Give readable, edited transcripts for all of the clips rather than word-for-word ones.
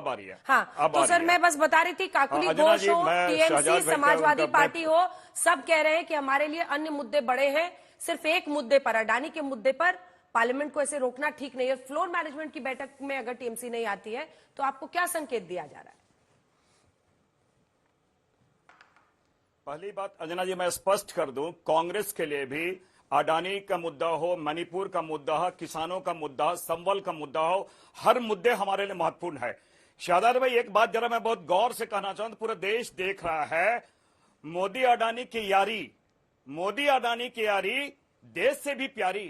आ रही है। हाँ, तो सर मैं बस बता रही थी, काकुली घोष हो, टीएमसी, समाजवादी पार्टी हो, सब कह रहे हैं कि हमारे लिए अन्य मुद्दे बड़े हैं। सिर्फ एक मुद्दे पर, अडानी के मुद्दे पर पार्लियामेंट को ऐसे रोकना ठीक नहीं है। फ्लोर मैनेजमेंट की बैठक में अगर टीएमसी नहीं आती है तो आपको क्या संकेत दिया जा रहा है? पहली बात अंजना जी, मैं स्पष्ट कर दूं, कांग्रेस के लिए भी अडानी का मुद्दा हो, मणिपुर का मुद्दा हो, किसानों का मुद्दा हो, संबल का मुद्दा हो, हर मुद्दे हमारे लिए महत्वपूर्ण है। शाहजाद भाई, एक बात जरा मैं बहुत गौर से कहना चाहूं, पूरा देश देख रहा है, मोदी अडानी की यारी, मोदी अडानी की यारी देश से भी प्यारी।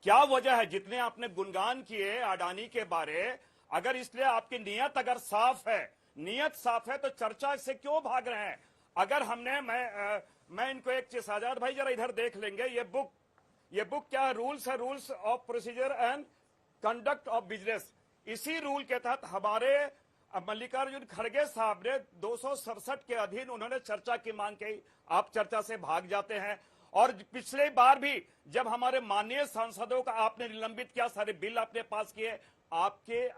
क्या वजह है? जितने आपने गुणगान किए अडानी के बारे, अगर इसलिए आपकी नीयत अगर साफ है, नीयत साफ है, तो चर्चा से क्यों भाग रहे हैं? अगर हमने मैं इनको एक चीज, आजाद भाई जरा इधर देख लेंगे, ये बुक क्या है? रूल्स है, rules of procedure and conduct of business. इसी रूल के तहत हमारे मल्लिकार्जुन खड़गे साहब ने 267 के अधीन उन्होंने चर्चा की मांग की, आप चर्चा से भाग जाते हैं। और पिछले बार भी जब हमारे माननीय सांसदों का आपने निलंबित किया, सारे बिल आपने पास किए,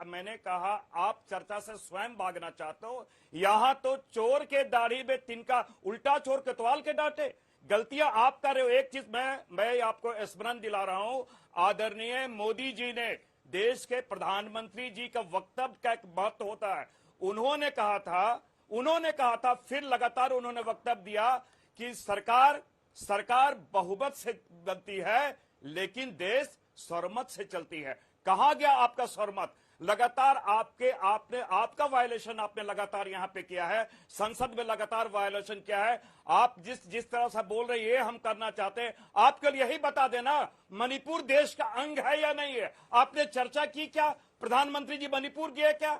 मैंने कहा आप चर्चा से स्वयं भागना चाहते हो। यहां तो चोर के दाढ़ी में तिनका, उल्टा चोर कोतवाल के डांटे। गलतियां आप कर रहे हो। एक चीज मैं आपको स्मरण दिला रहा हूं, आदरणीय मोदी जी ने, देश के प्रधानमंत्री जी का वक्तव्य का एक महत्व होता है। उन्होंने कहा था, फिर लगातार उन्होंने वक्तव्य दिया कि सरकार बहुमत से बनती है लेकिन देश सर्वमत से चलती है। कहां गया आपका सर्वमत? लगातार आपका वायलेशन आपने लगातार यहां पे किया है, संसद में लगातार वायलेशन किया है। आप जिस तरह से बोल रहे हैं हम करना चाहते हैं, आपके लिए यही बता देना मणिपुर देश का अंग है या नहीं है। आपने चर्चा की क्या? प्रधानमंत्री जी मणिपुर गए क्या?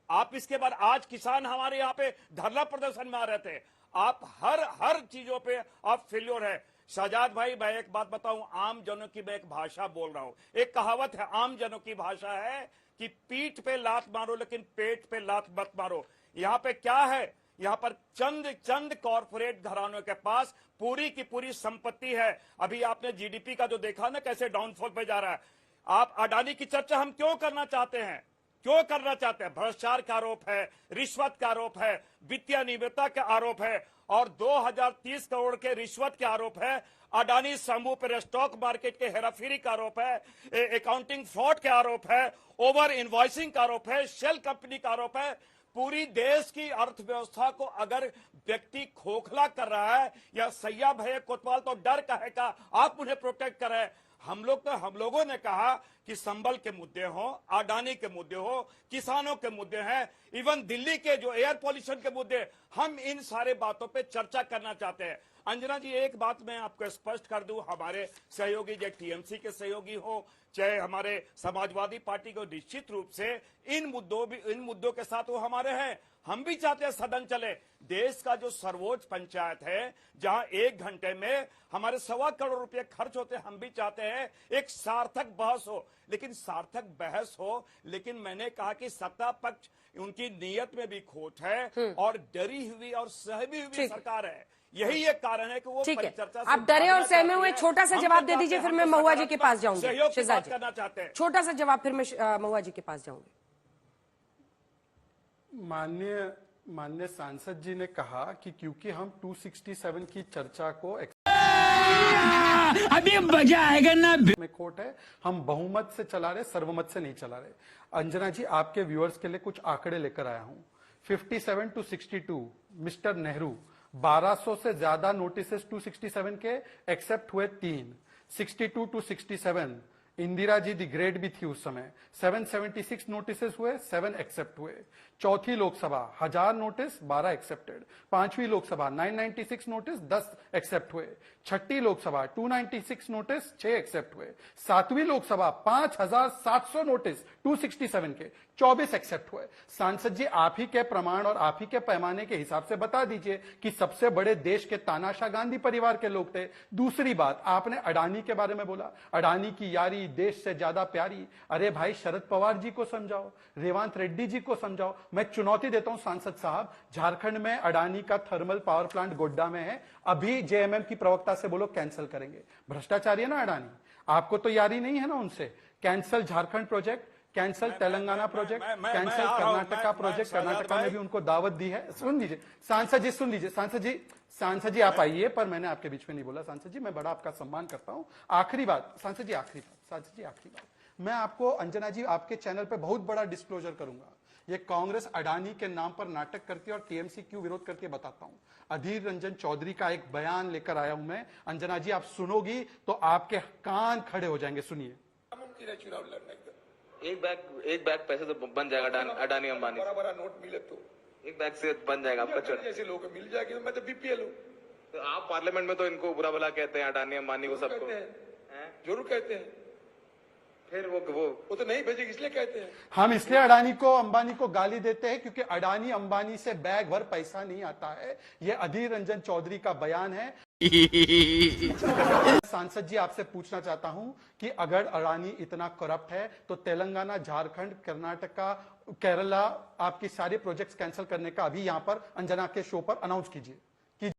आप इसके बाद, आज किसान हमारे यहाँ पे धरना प्रदर्शन में आ रहे थे, आप हर चीजों पे आप फेल्योर है। शाहजाद भाई, मैं एक बात बताऊं, आम जनों की मैं एक भाषा बोल रहा हूं। एक कहावत है, आम जनों की भाषा है कि पीठ पे लात मारो लेकिन पेट पे लात मत मारो। यहां पे क्या है? यहां पर चंद कॉर्पोरेट घरानों के पास पूरी की पूरी संपत्ति है। अभी आपने जीडीपी का जो देखा ना, कैसे डाउनफॉल पे जा रहा है। आप अडानी की चर्चा हम क्यों करना चाहते हैं? भ्रष्टाचार का आरोप है, रिश्वत का आरोप है, वित्तीय अनियमितता का आरोप है और 2030 करोड़ के रिश्वत के आरोप है। अडानी समूह पर स्टॉक मार्केट के हेराफेरी का आरोप है, अकाउंटिंग फ्रॉड के आरोप है, ओवर इनवॉइसिंग का आरोप है, शेल कंपनी का आरोप है। पूरी देश की अर्थव्यवस्था को अगर व्यक्ति खोखला कर रहा है या सैया भय कोतवाल, तो डर का है का आप उन्हें प्रोटेक्ट कर रहे हैं। हम लोगों ने कहा कि संबल के मुद्दे हो, अडानी के मुद्दे हो, किसानों के मुद्दे हैं, इवन दिल्ली के जो एयर पॉल्यूशन के मुद्दे, हम इन सारे बातों पे चर्चा करना चाहते हैं। अंजना जी, एक बात मैं आपको स्पष्ट कर दूं, हमारे सहयोगी, चाहे टीएमसी के सहयोगी हो, चाहे हमारे समाजवादी पार्टी को, निश्चित रूप से इन मुद्दों के साथ वो हमारे हैं। हम भी चाहते हैं सदन चले। देश का जो सर्वोच्च पंचायत है, जहां 1 घंटे में हमारे 1.25 करोड़ रुपए खर्च होते हैं, हम भी चाहते हैं एक सार्थक बहस हो। लेकिन मैंने कहा कि सत्ता पक्ष, उनकी नीयत में भी खोट है और डरी हुई और सहमी हुई सरकार है। यही एक कारण है कि वो परिचर्चा से आप डरे और सहमे हुए। छोटा सा जवाब दे दीजिए, फिर मैं महुआ जी के पास जाऊंगी। सहयोग करना चाहते हैं, छोटा सा जवाब, फिर मैं महुआ जी के पास जाऊंगी। माननीय सांसद जी ने कहा कि क्योंकि हम 267 की चर्चा को अभी मजा आएगा ना में कोर्ट है, हम बहुमत से चला रहे, सर्वमत से नहीं चला रहे। अंजना जी, आपके व्यूअर्स के लिए कुछ आंकड़े लेकर आया हूं। 57 to 62 मिस्टर नेहरू, 1200 से ज्यादा नोटिसेस 267 के एक्सेप्ट हुए 3। 62 to 67 Indira ji the great भी थी उस समय, 776 नोटिसेस हुए, 7 एक्सेप्ट हुए। चौथी लोकसभा 1000 नोटिस, 12 एक्सेप्टेड। पांचवी लोकसभा 996 नोटिस, 10 एक्सेप्ट हुए। छठी लोकसभा 296 नोटिस, 6 एक्सेप्ट हुए। सातवीं लोकसभा 5700 नोटिस 267 के, 24 एक्सेप्ट हुए। सांसद जी, आप ही के प्रमाण और आप ही के पैमाने के हिसाब से बता दीजिए कि सबसे बड़े देश के तानाशाह गांधी परिवार के लोग थे। दूसरी बात, आपने अडानी के बारे में बोला, अडानी की यारी देश से ज्यादा प्यारी। अरे भाई, शरद पवार जी को समझाओ, रेवंत रेड्डी जी को समझाओ। मैं चुनौती देता हूं सांसद साहब, झारखंड में अडानी का थर्मल पावर प्लांट गोड्डा में है, अभी जेएमएम की प्रवक्ता से बोलो कैंसिल करेंगे। भ्रष्टाचारी है ना अडानी, आपको तो यारी नहीं है ना उनसे। Cancel Jharkhand project, cancel Telangana project, मैं कैंसल आ रहा हूं, कर्नाटका मैं प्रोजेक्ट, शहजाद कर्नाटका में भाई- भी उनको दावत दी है। सुन लीजिए सांसद जी, सुन लीजिए सांसद जी आप आइए, पर मैंने आपके बीच में नहीं बोला। सांसद जी मैं बड़ा आपका सम्मान करता हूं। आखिरी बात सांसद जी, आखिरी बात मैं आपको, अंजना जी आपके चैनल पे बहुत बड़ा डिस्क्लोजर करूंगा। ये कांग्रेस अडानी के नाम पर नाटक करती है और टीएमसी क्यों विरोध करती है बताता हूं। अधीर रंजन चौधरी का एक बयान लेकर आया हूं मैं। अंजना जी आप सुनोगी तो आपके कान खड़े हो जाएंगे, सुनिए। मुमकिन है चुनाव लड़ने का। एक बैग पैसे तो बन जाएगा अडानी अंबानी से। बड़ा बड़ा नोट मिले तो एक बैग से बन जाएगा आपका चुनाव। जैसे लोगों को मिल जाएगी। तो मैं तो बीपीएल हूँ। तो आप पार्लियामेंट में तो इनको बुरा भला कहते हैं, अडानी अंबानी को, सबको कहते हैं, जरूर कहते हैं। फिर वो तो नहीं भेजेगी इसलिए कहते हैं। हम इसलिए अडानी को अंबानी को गाली देते हैं क्योंकि अडानी अंबानी से बैग भर पैसा नहीं आता है। ये अधीर रंजन चौधरी का बयान है। सांसद जी आपसे पूछना चाहता हूं कि अगर अडानी इतना करप्ट है तो तेलंगाना, झारखंड, कर्नाटका, केरला आपकी सारे प्रोजेक्ट्स कैंसिल करने का अभी यहां पर अंजना के शो पर अनाउंस कीजिए।